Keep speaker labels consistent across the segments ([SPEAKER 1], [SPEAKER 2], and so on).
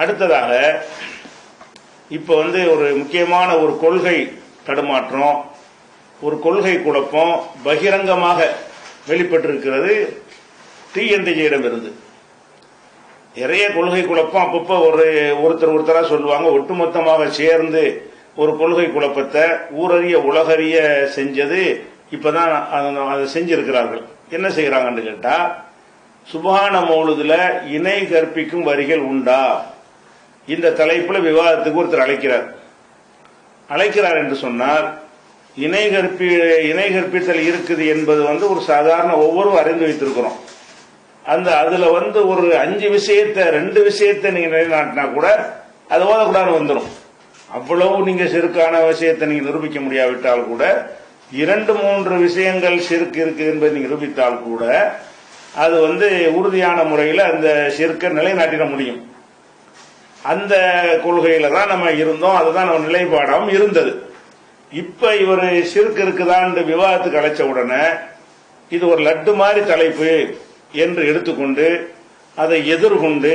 [SPEAKER 1] அடுத்ததாக இப்ப ஒரு முக்கியமான ஒரு கொள்கை தடுமாற்றம், ஒரு கொள்கை குழப்பம் பகிரங்கமாக வெளிப்பட்டிருக்கிறது டிஎன்டிஜியிடம் இருந்து. நிறைய கொள்கை குழப்பம் அப்பப்போ ஒருத்தரா சொல்லுவாங்க. ஒட்டுமொத்தமாக சேர்ந்து ஒரு கொள்கை குழப்பத்தை ஊரறிய உலகறிய செஞ்சது இப்பதான் அதை செஞ்சிருக்கிறார்கள். என்ன செய்யறாங்கன்னு கேட்டா, சுப்ஹான மௌலுதுல இணை கற்பிக்கும் வரிகள் உண்டா, இந்த தலைப்புல விவாதத்துக்கு ஒருத்தர் அழைக்கிறார் என்று சொன்னால், இணை கற்பித்தல் இருக்குது என்பது ஒரு சாதாரண ஒவ்வொருவரும் அறிந்து வைத்திருக்கிறோம். அதுல ஒரு 5 விஷயத்தை 2 விஷயத்தை நீங்க நிலைநாட்டினா கூட அது ஓதக்கூடாது வந்துடும். அவ்வளவு நீங்க சிறுக்கான விஷயத்தை நீங்க நிரூபிக்க முடியாவிட்டால் கூட 2-3 விஷயங்கள் சிறுக்கு இருக்கு என்பதை நீங்க நிரூபித்தால் கூட அது உறுதியான முறையில் அந்த சிறுக்கை நிலைநாட்டிட முடியும். அந்த கொள்கையில தான் நம்ம இருந்தோம், அதுதான் நம்ம நிலைப்பாடாகவும் இருந்தது. இப்ப இவர் சிறுக்கு இருக்குதான் விவாதத்துக்கு அழைச்ச உடனே இது ஒரு லட்டு மாதிரி தலைப்பு என்று எடுத்துக்கொண்டு அதை எதிர்கொண்டு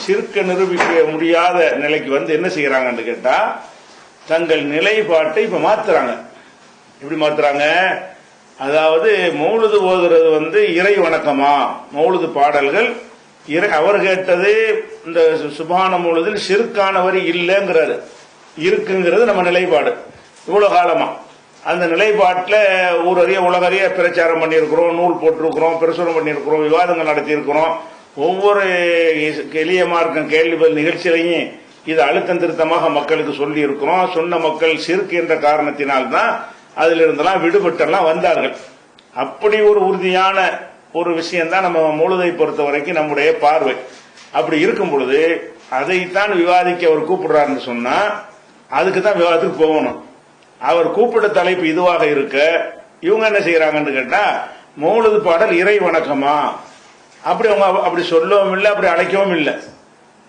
[SPEAKER 1] சிறுக்க நிரூபிக்க முடியாத நிலைக்கு என்ன செய்யறாங்கன்னு கேட்டா, தங்கள் நிலைப்பாட்டை இப்ப மாத்துறாங்க. எப்படி மாத்துறாங்க? அதாவது மௌலுது ஓதுறது இறை வணக்கமா, மௌலுது பாடல்கள் அவர் கேட்டது இந்த சுப்ஹான மௌலுதில் சிறுக்கான வரி இல்லைங்கிறாரு, இருக்குங்கிறது நம்ம நிலைப்பாடு. இவ்வளவு காலமா அந்த நிலைப்பாட்டில் ஊரறிய உலகறிய பிரச்சாரம் பண்ணியிருக்கிறோம், நூல் போட்டிருக்கிறோம், பிரசுரம் பண்ணியிருக்கிறோம், விவாதங்கள் நடத்தியிருக்கிறோம். ஒவ்வொரு எளிய மார்க்கம் கேள்வி பதில் நிகழ்ச்சியிலையும் இது அழுத்தம் திருத்தமாக மக்களுக்கு சொல்லி இருக்கிறோம். சொன்ன மக்கள் சிறுக்கு என்ற காரணத்தினால்தான் அதில் இருந்தெல்லாம் விடுபட்டெல்லாம் வந்தார்கள். அப்படி ஒரு உறுதியான ஒரு விஷயம் தான் நம்ம மௌலுதை பொறுத்த வரைக்கும் நம்முடைய பார்வை. அப்படி இருக்கும் பொழுது அதைத்தான் விவாதிக்க அவர் கூப்பிடுறாருன்னு சொன்னா அதுக்கு தான் விவாதத்துக்கு போகணும். அவர் கூப்பிட்ட தலைப்பு இதுவாக இருக்க இவங்க என்ன செய்யறாங்கன்னு கேட்டா, மௌலுது பாடல் இறை வணக்கமா, அப்படி அவங்க அப்படி சொல்லவும் இல்லை, அப்படி அழைக்கவும் இல்லை.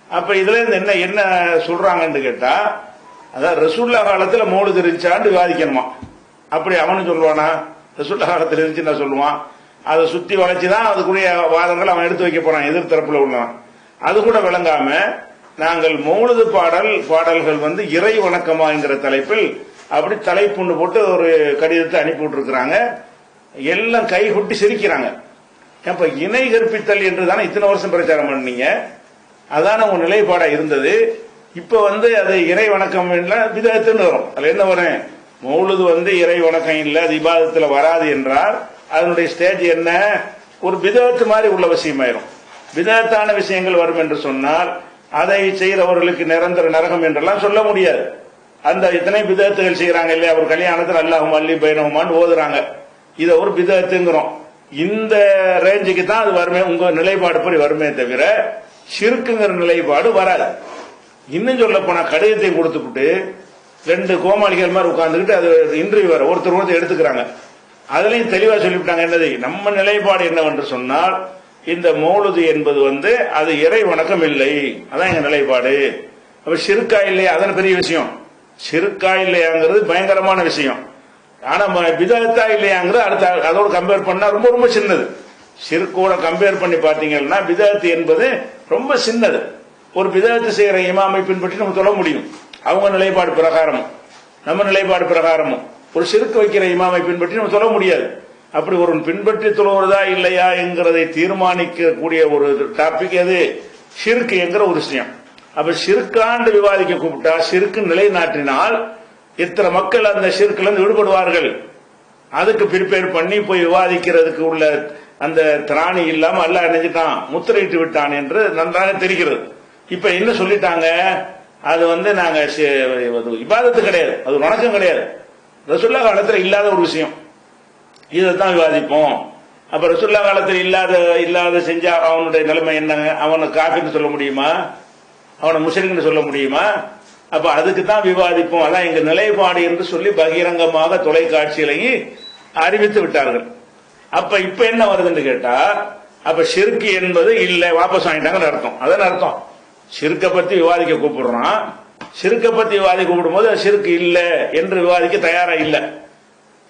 [SPEAKER 1] அப்ப இதுல இருந்து என்ன சொல்றாங்கன்னு கேட்டா, அதாவது ரசூல்லா காலத்துல மௌலுது இருந்துச்சான்னு விவாதிக்கணுமா. அப்படி அவனு சொல்லுவானா? ரசூல்லா காலத்துல இருந்துச்சு நான் சொல்லுவான். அதை சுத்தி வளைச்சுதான் அதுக்குரிய வாதங்கள் அவன் எடுத்து வைக்க போறான், எதிர்த்தரப்புல உள்ளவன். அது கூட விளங்காம நாங்கள் மௌலுது பாடல்கள் இறை வணக்கமா என்கிற தலைப்பில் அப்படி தலைப்புன்னு போட்டு ஒரு கடிதத்தை அனுப்பி விட்டுருக்கிறாங்க. எல்லாம் கை கொட்டி சிரிக்கிறாங்க. அப்ப இணை கற்பித்தல் என்று தானே இத்தனை வருஷம் பிரச்சாரம் பண்ணீங்க, அதான உங்க நிலைப்பாடா இருந்தது. இப்ப அது இறை வணக்கம் பிதஅத்துன்னு வரும். அதுல என்ன வரும்? மௌலுது இறை வணக்கம் இல்ல, அது இபாதத்துல வராது என்றால் அதனுடைய ஸ்டேஜ் என்ன? ஒரு பிதஅத்து மாதிரி உள்ள விஷயமாயிரும். பிதஅத்தான விஷயங்கள் வரும் என்று சொன்னால் அதை செய்கிறவர்களுக்கு நிரந்தர நரகம் என்றெல்லாம் சொல்ல முடியாது. அந்த இத்தனை பிதஅத்துகள் செய்யறாங்க இல்லையா, ஒரு கல்யாணத்தில் அல்லாஹும் அல்லி பைனஹுமான்னு ஓதுறாங்க, இதை ஒரு பிதஅத்துங்கிறோம். இந்த ரேஞ்சுக்கு தான் அது வருமே, உங்க நிலைப்பாடு படி வருமே தவிர ஷிர்க்குங்கிற நிலைப்பாடு வராது. இன்னும் சொல்ல போனா கடிதத்தை கொடுத்துக்கிட்டு 2 கோமாளிகள் மாதிரி உட்கார்ந்துக்கிட்டு அது இன்டர்வியூ வர ஒருத்தர் எடுத்துக்கிறாங்க. அதுலயும் தெளிவா சொல்லிவிட்டாங்க. என்னது நம்ம நிலைப்பாடு என்னவென்று சொன்னால், இந்த மௌலுது என்பது அது இறை வணக்கம் இல்லை, அதான் எங்க நிலைப்பாடு. அப்ப ஷிர்கா இல்லையா, அதான பெரிய விஷயம். ஷிர்கா இல்லையாங்கிறது பயங்கரமான விஷயம். ஆனா பிதஅத்தா இல்லையாங்கிறது அடுத்த அதோட கம்பேர் பண்ணா ரொம்ப ரொம்ப சின்னது. ஷிர்கோட கம்பேர் பண்ணி பாத்தீங்கன்னா பிதஅத்து என்பது ரொம்ப சின்னது. ஒரு பிதஅத்து செய்யற இமாமை பின்பற்றி நம்ம சொல்ல முடியும், அவங்க நிலைப்பாடு பிரகாரமும் நம்ம நிலைப்பாடு பிரகாரமும். ஒரு ஷிர்க் வைக்கிற இமாமை பின்பற்றி நம்ம சொல்ல முடியாது. அப்படி ஒரு பின்பற்றி தொழுவதா இல்லையா என்கிறதை தீர்மானிக்கக்கூடிய ஒரு டாபிக் எது? ஷிர்க் என்கிற ஒரு விஷயம். அப்ப ஷிர்காண்டு விவாதிக்க கூப்பிட்டா ஷிர்க் நிலைநாட்டினால் எத்தனை மக்கள் அந்த ஷிர்க்ல இருந்து விடுபடுவார்கள்? அதுக்கு ப்ரிப்பேர் பண்ணி போய் விவாதிக்கிறதுக்கு உள்ள அந்த திராணி இல்லாம அல்லாஹ் நினைச்சிட்டான், முத்திரையிட்டு விட்டான் என்று நன்றாக தெரிகிறது. இப்ப என்ன சொல்லிட்டாங்க? அது நாங்க இபாதத்து கிடையாது, அது வணக்கம் கிடையாது, ரசூலுல்லாஹ் காலத்துல இல்லாத ஒரு விஷயம், இதைத்தான் விவாதிப்போம். அப்ப ரசூலுல்லாஹ் காலத்தில் இல்லாத செஞ்சா அவனுடைய நிலைமை என்னங்க? அவனை காஃபிர்னு சொல்ல முடியுமா? அவனை முஸ்லிம்னு சொல்ல முடியுமா? அப்ப அதுக்கு தான் விவாதிப்போம், அதான் எங்க நிலைப்பாடு என்று சொல்லி பகிரங்கமாக தொலைக்காட்சியிலையும் அறிவித்து விட்டார்கள். அப்ப இப்ப என்ன வருதுன்னு கேட்டா, அப்ப ஷிர்க் என்பது இல்ல, வாபஸ் வாங்கிட்டாங்கன்னு அர்த்தம். அதன் அர்த்தம் ஷிர்க்கை பத்தி விவாதிக்க கூப்பிடுறான். ஷிர்க்கை பத்தி விவாதிக்க கூப்பிடும் போது ஷிர்க் இல்ல என்று விவாதிக்க தயாரா இல்ல,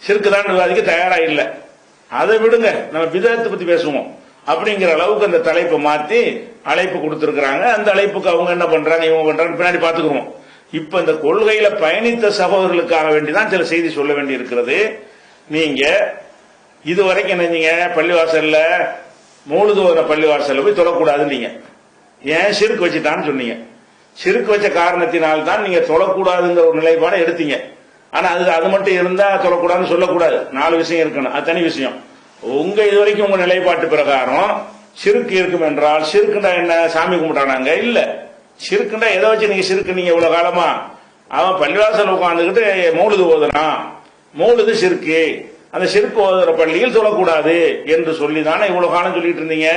[SPEAKER 1] ஷிர்க் தான் விவாதிக்க தயாரா இல்ல. அதை விடுங்க, நம்ம பிதஅத்தை பத்தி பேசுவோம் அப்படிங்கிற அளவுக்கு அந்த தலைப்பை மாத்தி அழைப்பு கொடுத்திருக்கிறாங்க. அந்த அழைப்புக்கு அவங்க என்ன பண்றாங்க, இவங்க பண்றாங்க, பின்னாடி பாத்துக்குவோம். இப்ப இந்த கொள்கையில பயணித்த சகோதரர்களுக்காக வேண்டிதான் சில செய்தி சொல்ல வேண்டி இருக்கிறது. நீங்க இதுவரைக்கும் என்னீங்க, பள்ளிவாசல்ல மௌலிது ஓதுற பள்ளிவாசல்ல போய் தொழக்கூடாது. நீங்க ஏன் ஷிர்க் வச்சுட்டான்னு சொன்னீங்க. ஷிர்க் வச்ச காரணத்தினால் தான் நீங்க தொழக்கூடாதுங்கிற ஒரு நிலைப்பாடை எடுத்தீங்க. ஆனா அது மட்டும் இருந்தா தொழக்கூடாதுன்னு சொல்லக்கூடாது. 4 விஷயம் இருக்கணும், அது தனி விஷயம். உங்க இதுவரைக்கும் உங்க நிலைப்பாட்டு பிரகாரம் ஷிர்க் இருக்கும் என்றால், ஷிர்க்குண்டா என்ன, சாமி கும்பிட்டானாங்க? இல்ல. ஷிர்க்குண்டா எதை வச்சு நீங்க ஷிர்க்கு, நீங்க இவ்வளவு காலமா அவன் பள்ளிவாசல் உட்கார்ந்துகிட்டு மௌலிது ஓதுறான், மௌலிது ஷிர்க்கு, அந்த ஷிர்க் ஓதுற பள்ளியில் சொல்லக்கூடாது என்று சொல்லி தானே இவ்வளவு காலம் சொல்லிட்டு இருந்தீங்க.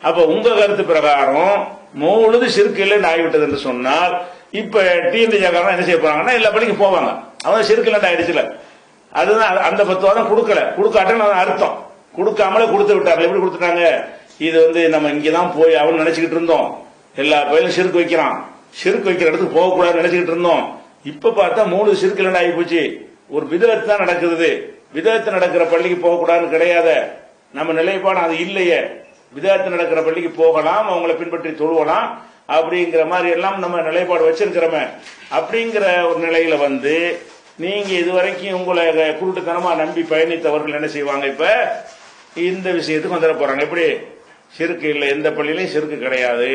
[SPEAKER 1] அப்ப உங்க கருத்து பிரகாரம் மௌலிது ஷிர்க் இல்லைன்னு ஆகிவிட்டது என்று சொன்னால், இப்ப டிஎன்டிஜாக்காரன் என்ன செய்ய போறாங்கன்னா எல்லா பள்ளிக்கு போவாங்க, அவன் ஷிர்க் இல்லைன்னு ஆயிடுச்சுல. அதுதான் அந்த பத்துவாதம் கொடுக்கல, கொடுக்காட்டன்னு அர்த்தம். கொடுக்காமலே கொடுத்து விட்டாங்க. எப்படி கொடுத்துட்டாங்க, இது நம்ம இங்கதான் போய் அவன் நினைச்சுக்கிட்டு இருந்தோம், எல்லா பயிலும் ஷிர்க் வைக்கிறான், ஷிர்க் வைக்கிற இடத்துக்கு போகக்கூடாதுன்னு நினைச்சுக்கிட்டு இருந்தோம். இப்ப பார்த்தா 3 ஷிர்க் இல்லைன்னு ஆகி போச்சு. ஒரு விதத்து தான் நடக்குது. விதத்து நடக்கிற பள்ளிக்கு போகக்கூடாதுன்னு கிடையாது நம்ம நிலைப்பாடு, அது இல்லையே. விதத்து நடக்கிற பள்ளிக்கு போகலாம், அவங்களை பின்பற்றி தொழுவலாம் அப்படிங்கிற மாதிரி எல்லாம் நம்ம நிலைப்பாடு வச்சிருக்கிறோமே. அப்படிங்கிற ஒரு நிலையில நீங்க இதுவரைக்கும் உங்களை குருட்டுத்தனமா நம்பி பயணித்தவர்கள் என்ன செய்வாங்க, இப்ப இந்த விஷயத்துக்கு வந்துட போறாங்க. எப்படி ஷிர்க் இல்லை, எந்த பள்ளியிலும் ஷிர்க் கிடையாது,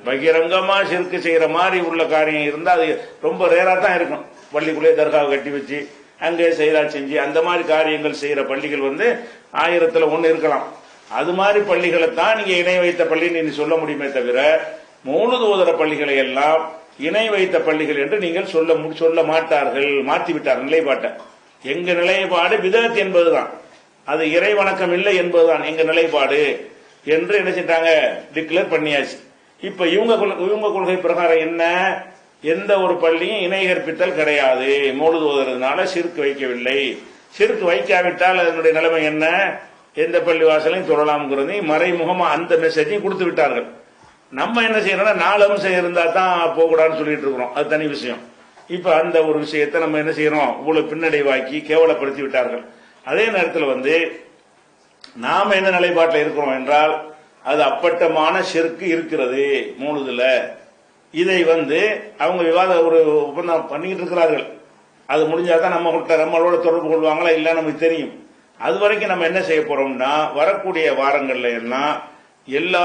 [SPEAKER 1] பகிரங்கமா ஷிர்க் செய்யற மாதிரி உள்ள காரியம் இருந்தா அது ரொம்ப ரேரா தான் இருக்கும். பள்ளிக்குள்ளே தர்காவை கட்டி வச்சு அங்கே செய்தா செஞ்சு அந்த மாதிரி காரியங்கள் செய்யற பள்ளிகள் 1000ல் 1 இருக்கலாம். அது மாதிரி பள்ளிகளை தான் நீங்க இணை வைத்த பள்ளின்னு நீங்க சொல்ல முடியுமே தவிர, மௌலிது ஓதுற பள்ளிகளை எல்லாம் இணை வைத்த பள்ளிகள் என்று நீங்கள் சொல்ல மாட்டார்கள். மாற்றி விட்டார்கள் நிலைப்பாட்டை. எங்க நிலைப்பாடு பிதஅத் என்பதுதான், அது இறை வணக்கம் இல்லை என்பதுதான் எங்க நிலைப்பாடு என்று என்ன செஞ்சாங்க, டிக்ளேர் பண்ணியாச்சு. இப்ப இவங்க கொள்கை பிரகாரம் என்ன, எந்த ஒரு பள்ளியும் இணை கற்பித்தல் கிடையாது, மௌலிது ஓதுறதுனால ஷிர்க் வைக்கவில்லை. ஷிர்க் வைக்காவிட்டால் அதனுடைய நிலைமை என்ன, எந்த பள்ளி வாசலையும் தொழலாம்ங்கிறது மறைமுகமா அந்த மெசேஜையும் கொடுத்து விட்டார்கள். நம்ம என்ன செய்யறோம்னா 4 அம்சம் இருந்தா தான் போகக்கூடாதுன்னு சொல்லிட்டு இருக்கிறோம், அது தனி விஷயம். இப்ப அந்த ஒரு விஷயத்தை நம்ம என்ன செய்யறோம், இவ்வளவு பின்னடைவாக்கி கேவலப்படுத்தி விட்டார்கள். அதே நேரத்தில் நாம என்ன நிலைப்பாட்டில் இருக்கிறோம் என்றால், அது அப்பட்டமான ஷிர்க் இருக்கிறது மௌலிதுல. இதை அவங்க விவாத ஒரு ஒப்பந்தம் பண்ணிக்கிட்டு இருக்கிறார்கள். அது முடிஞ்சாதான் நம்மளோட தொடர்பு கொள்வாங்களா இல்ல நமக்கு தெரியும். அது வரைக்கும் நம்ம என்ன செய்ய போறோம்னா, வரக்கூடிய வாரங்கள்ல எல்லாம் எல்லா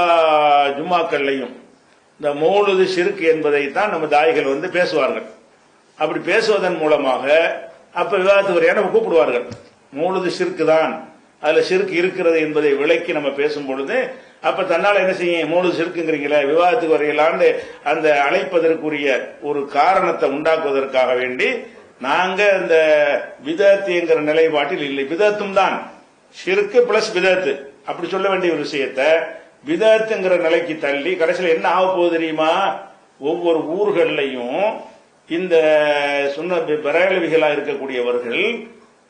[SPEAKER 1] ஜும்மாக்கள்லையும் இந்த மௌலிது ஷிர்க் என்பதை தான் நம்ம தாய்கள் பேசுவார்கள். அப்படி பேசுவதன் மூலமாக அப்ப விவாதத்துக்கு வரையா நம்ம கூப்பிடுவார்கள். மௌலிது ஷிர்க் தான், அதுல ஷிர்க் இருக்கிறது என்பதை விளக்கி நம்ம பேசும் பொழுது, அப்ப தன்னால என்ன செய்யும், மௌலிது ஷிர்க்குங்கிறீங்களே விவாதத்துக்கு வரையலான்னு அந்த அழைப்பதற்குரிய ஒரு காரணத்தை உண்டாக்குவதற்காக வேண்டி நாங்க இந்த பிதஅத்துங்கிற நிலைப்பாட்டில் இல்லை. பிதஅத்தும் தான் ஷிர்க் பிளஸ் பிதஅத்து அப்படி சொல்ல வேண்டிய ஒரு விஷயத்தை பிதஅத்துங்கிற நிலைக்கு தள்ளி கடைசியில் என்ன ஆக போகுது தெரியுமா, ஒவ்வொரு ஊர்களையும் இந்த சுன்ன பரேலவிகளா இருக்கக்கூடியவர்கள்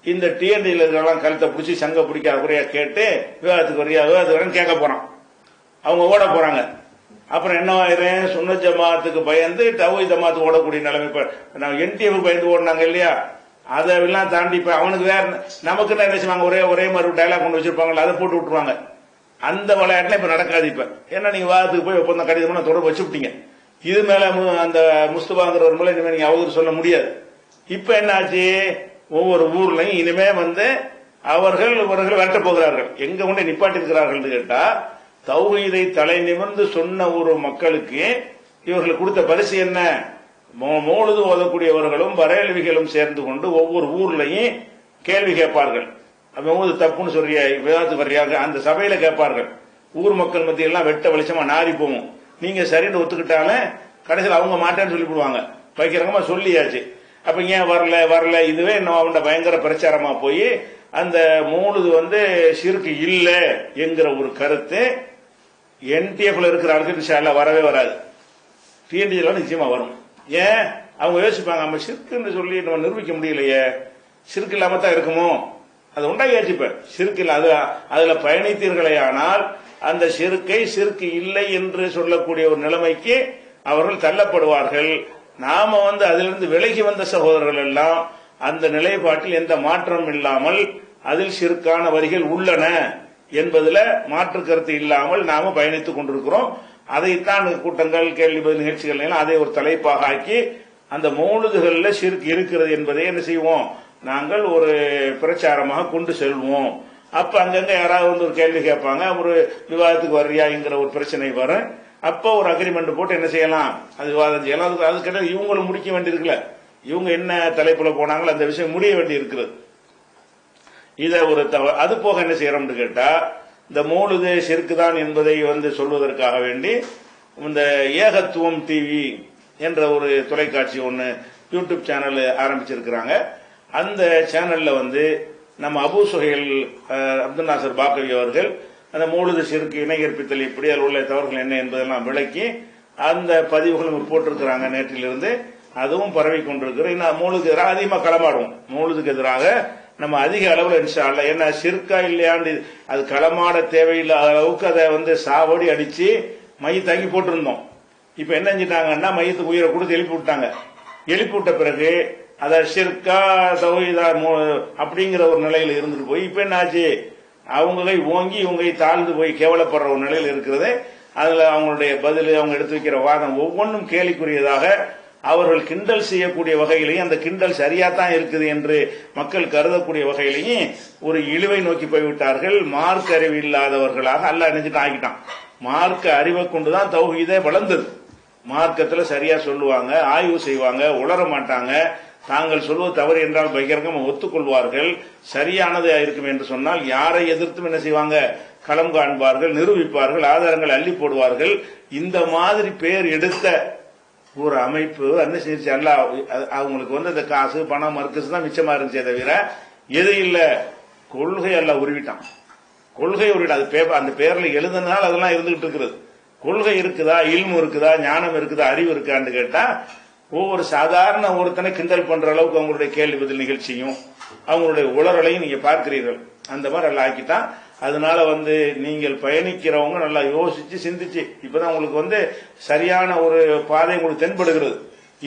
[SPEAKER 1] இந்த டிஎன்டிலாம் கழுத்தை பிடிச்சி சங்க பிடிக்காத குறையா கேட்டு விவாதத்துக்கு வரேன்னு கேட்க போறான். அவங்க ஓட போறாங்க. அப்புறம் என்ன ஆயிரும், சுன்ன ஜமாத்துக்கு பயந்து தௌஹீத் ஜமாத்துக்கு ஓடக்கூடிய நிலைமை. இப்ப என்டிஎஃப் பயந்து ஓடினாங்க இல்லையா, அதெல்லாம் தாண்டி இப்ப அவனுக்கு வேற நமக்கு என்ன செய்வாங்க, ஒரே மாதிரி டைலாக் கொண்டு வச்சிருப்பாங்க, அதை போட்டு விட்டுருவாங்க. அந்த விளையாட்டுல இப்ப நடக்காது. இப்ப ஏன்னா நீங்க வாதத்துக்கு போய் ஒப்பந்தம் கடிதம் தொடர்பு வச்சு விட்டீங்க. இது மேல அந்த முஸ்தபாங்கிறவர் மேல இனிமே நீங்க அவதூறு சொல்ல முடியாது. இப்ப என்ன ஆச்சு, ஒவ்வொரு ஊர்லயும் இனிமே அவர்கள் விரட்ட போகிறார்கள். எங்க கொண்டு நிப்பாட்டி கேட்டா, தௌஹீதை தலை நிமிர்ந்து சொன்ன ஒரு மக்களுக்கு இவர்கள் கொடுத்த பரிசு என்ன, மௌலிது ஓதக்கூடியவர்களும் பரேலவிகளும் சேர்ந்து கொண்டு ஒவ்வொரு ஊர்லயும் கேள்வி கேட்பார்கள். அவங்க தப்புன்னு சொல்றியா, விவாதத்துக்கு வர்றியாக அந்த சபையில கேட்பார்கள். ஊர் மக்கள் மத்தியெல்லாம் வெட்ட வெளிச்சமா நாரி போகும். நீங்க சரின்னு ஒத்துக்கிட்டாலும் கடைசியில் அவங்க மாட்டேன்னு சொல்லிவிடுவாங்க. பகிரங்கமா சொல்லியாச்சு. அப்ப ஏன் வரல இதுவே இன்னும் பயங்கர பிரச்சாரமா போய் அந்த மௌலிது ஷிர்க் இல்ல என்கிற ஒரு கருத்து என்டிஎஃப்ல இருக்கிற ஆளுக்கு வரவே வராது. டிஎன்டிஎல் நிச்சயமா வரும். ஏன் அவங்க யோசிப்பாங்க, நம்ம ஷிர்க்னு சொல்லி நம்ம நிரூபிக்க முடியலையே, ஷிர்க் இல்லாம தான் இருக்குமோ, அது உண்டாகியாச்சு. இப்ப ஷிர்க் இல்ல, அதுல பயணித்தீர்களே ஆனால் அந்த ஷிர்க் இல்லை என்று சொல்லக்கூடிய ஒரு நிலைமைக்கு அவர்கள் தள்ளப்படுவார்கள். நாம அதிலிருந்து விலகி வந்த சகோதரர்கள் எல்லாம் அந்த நிலைப்பாட்டில் எந்த மாற்றம் இல்லாமல் அதில் ஷிர்கான வரிகள் உள்ளன என்பதுல மாற்று கருத்து இல்லாமல் நாம பயணித்துக் கொண்டிருக்கிறோம். அதைத்தான் கூட்டங்கள் கேள்வி பதில் நிகழ்ச்சிகள் எல்லாம் அதை ஒரு தலைப்பாக ஆக்கி அந்த மௌலுதுகள்ல ஷிர்க் இருக்கிறது என்பதை என்ன செய்வோம், நாங்கள் ஒரு பிரச்சாரமாக கொண்டு செல்வோம். அப்ப அங்கங்க யாராவது வந்து ஒரு கேள்வி கேட்பாங்க, ஒரு விவாதத்துக்கு வர்றியாங்கிற ஒரு பிரச்சனை வரும். அப்ப ஒரு அக்ரிமெண்ட் போட்டு என்ன செய்யலாம், அது விவாதம் செய்யலாம். அதுக்கிட்ட இவங்களும் முடிக்க வேண்டியிருக்குல்ல, இவங்க என்ன தலைப்புல போனாங்களோ அந்த விஷயம் முடிய வேண்டி இருக்கிறது. இத ஒரு அது போக என்ன செய்யறோம்னு கேட்டா, இந்த மௌலுது ஷிர்க் தான் என்பதை வந்து சொல்வதற்காக வேண்டி இந்த ஏகத்துவம் டிவி என்ற ஒரு தொலைக்காட்சி ஒன்று யூடியூப் சேனல் ஆரம்பிச்சிருக்கிறாங்க. அந்த சேனல்ல வந்து நம்ம அபு சுஹைல் அப்துல் நாசர் பாக்கவி அவர்கள் அந்த மௌலுது ஷிர்க் இணை கற்பித்தல் எப்படி, அதில் உள்ள தவறுகள் என்ன என்பதெல்லாம் விளக்கி அந்த பதிவுகளும் போட்டிருக்கிறாங்க நேற்றிலிருந்து. அதுவும் பரவி கொண்டிருக்கிறோம். இன்னும் மௌலுதுக்கு எதிராக அதிகமாக களமாடுவோம். மௌலுதுக்கு எதிராக நம்ம அதிக அளவில் இன்ஷா அல்லாஹ், என்ன ஷிர்கா இல்லையாண்டு அது களமாட தேவையில்லாத அளவுக்கு அதை வந்து சாவடி அடிச்சு மை தாங்கி போட்டிருந்தோம். இப்ப என்ன செஞ்சிட்டாங்கன்னா மையத்துக்கு உயிரை கொடுத்து எழுப்பி விட்டாங்க. எழுப்பி விட்ட பிறகு அதை ஷிர்கா தௌஹீதா அப்படிங்கிற ஒரு நிலையில இருந்துட்டு போய் இப்ப என்ன ஆச்சு, அவங்க கை ஓங்கி இவங்க கை தாழ்ந்து போய் கேவலப்படுற ஒரு நிலையில் இருக்கிறது. அதுல அவங்களுடைய பதில், அவங்க எடுத்து வைக்கிற வாதம் ஒவ்வொன்றும் கேலிக்குரியதாக, அவர்கள் கிண்டல் செய்யக்கூடிய வகையிலையும் அந்த கிண்டல் சரியாத்தான் இருக்குது என்று மக்கள் கருதக்கூடிய வகையிலையும் ஒரு இழிவை நோக்கி போய்விட்டார்கள். மார்க்க அறிவு இல்லாதவர்களாக அல்லாஹ் நினைச்சிட்டு ஆகிட்டான். மார்க்க அறிவை கொண்டுதான் தௌஹீதே வளர்ந்தது. மார்க்கத்துல சரியா சொல்லுவாங்க, ஆய்வு செய்வாங்க, உளர மாட்டாங்க. தாங்கள் சொல்வது தவறு என்றால் பகிரங்கம் ஒத்துக்கொள்வார்கள். சரியானது இருக்கும் என்று சொன்னால் யாரை எதிர்த்தும் என்ன செய்வாங்க, களம் காண்பார்கள், நிரூபிப்பார்கள், ஆதாரங்கள் அள்ளி போடுவார்கள். இந்த மாதிரி பேர் எடுத்த ஒரு அமைப்பு என்ன செஞ்சு அல்ல, அவங்களுக்கு வந்து அந்த காசு பணம் மர்க்கஸ் தான் மிச்சமா இருந்துச்சே தவிர எது இல்ல, கொள்கை எல்லாம் உருவிட்டான். கொள்கை உருவிட்டான். அந்த பேர்ல எழுதுனால அதெல்லாம் இருந்துகிட்டு இருக்கிறது. கொள்கை இருக்குதா, இல்மு இருக்குதா, ஞானம் இருக்குதா, அறிவு இருக்கான்னு கேட்டா ஒவ்வொரு சாதாரண ஒருத்தனை கிண்டல் பண்ற அளவுக்கு அவங்களுடைய கேள்வி பதில் நிகழ்ச்சியும் அவங்களுடைய உளறலையும் நீங்க பார்க்கிறீர்கள். அந்த மாதிரி எல்லாம் ஆக்கிட்டான். அதனால வந்து நீங்கள் பயணிக்கிறவங்க நல்லா யோசிச்சு சிந்திச்சு, இப்பதான் உங்களுக்கு வந்து சரியான ஒரு பாதை உங்களுக்கு தென்படுகிறது.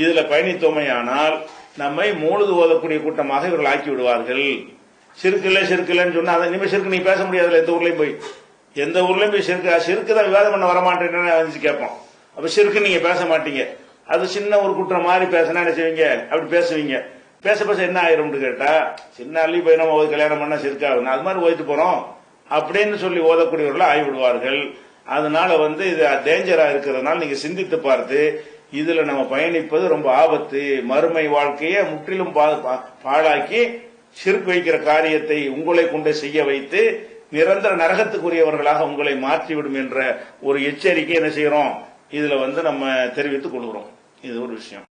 [SPEAKER 1] இதுல பயணித்தோமையானால் நம்மை மௌலுது ஓதக்கூடிய கூட்டமாக இவர்கள் ஆக்கி விடுவார்கள். சிறுக்கில்லன்னு சொன்னா அதை இனிமே சிறுக்கு நீ பேச முடியாதுல. எந்த ஊர்லயும் போய் சிறுக்கு தான் விவாதம் பண்ண வரமாட்டேன்னு கேட்போம். அப்ப சிறுக்கு நீங்க பேச மாட்டீங்க. அது சின்ன ஒரு குற்றம் மாதிரி பேசினா என்ன செய்வீங்க, அப்படி பேசுவீங்க. பேச பேச என்ன ஆயிரும் கேட்டா, சின்ன அள்ளி போய் நம்ம கல்யாணம் பண்ணா சிறுக்காகும், அது மாதிரி ஓதிட்டு போறோம் அப்படின்னு சொல்லி ஓதக்கூடியவர்கள் ஆகிவிடுவார்கள். அதனால வந்து இது டேஞ்சரா இருக்கிறதுனால நீங்க சிந்தித்து பார்த்து இதுல நம்ம பயணிப்பது ரொம்ப ஆபத்து. மறுமை வாழ்க்கையை முற்றிலும் பாழாக்கி ஷிர்க் வைக்கிற காரியத்தை உங்களை கொண்டு செய்ய வைத்து நிரந்தர நரகத்துக்குரியவர்களாக உங்களை மாற்றிவிடும் என்ற ஒரு எச்சரிக்கை என்ன செய்யறோம், இதுல வந்து நம்ம தெரிவித்துக் கொள்கிறோம். இது ஒரு விஷயம்.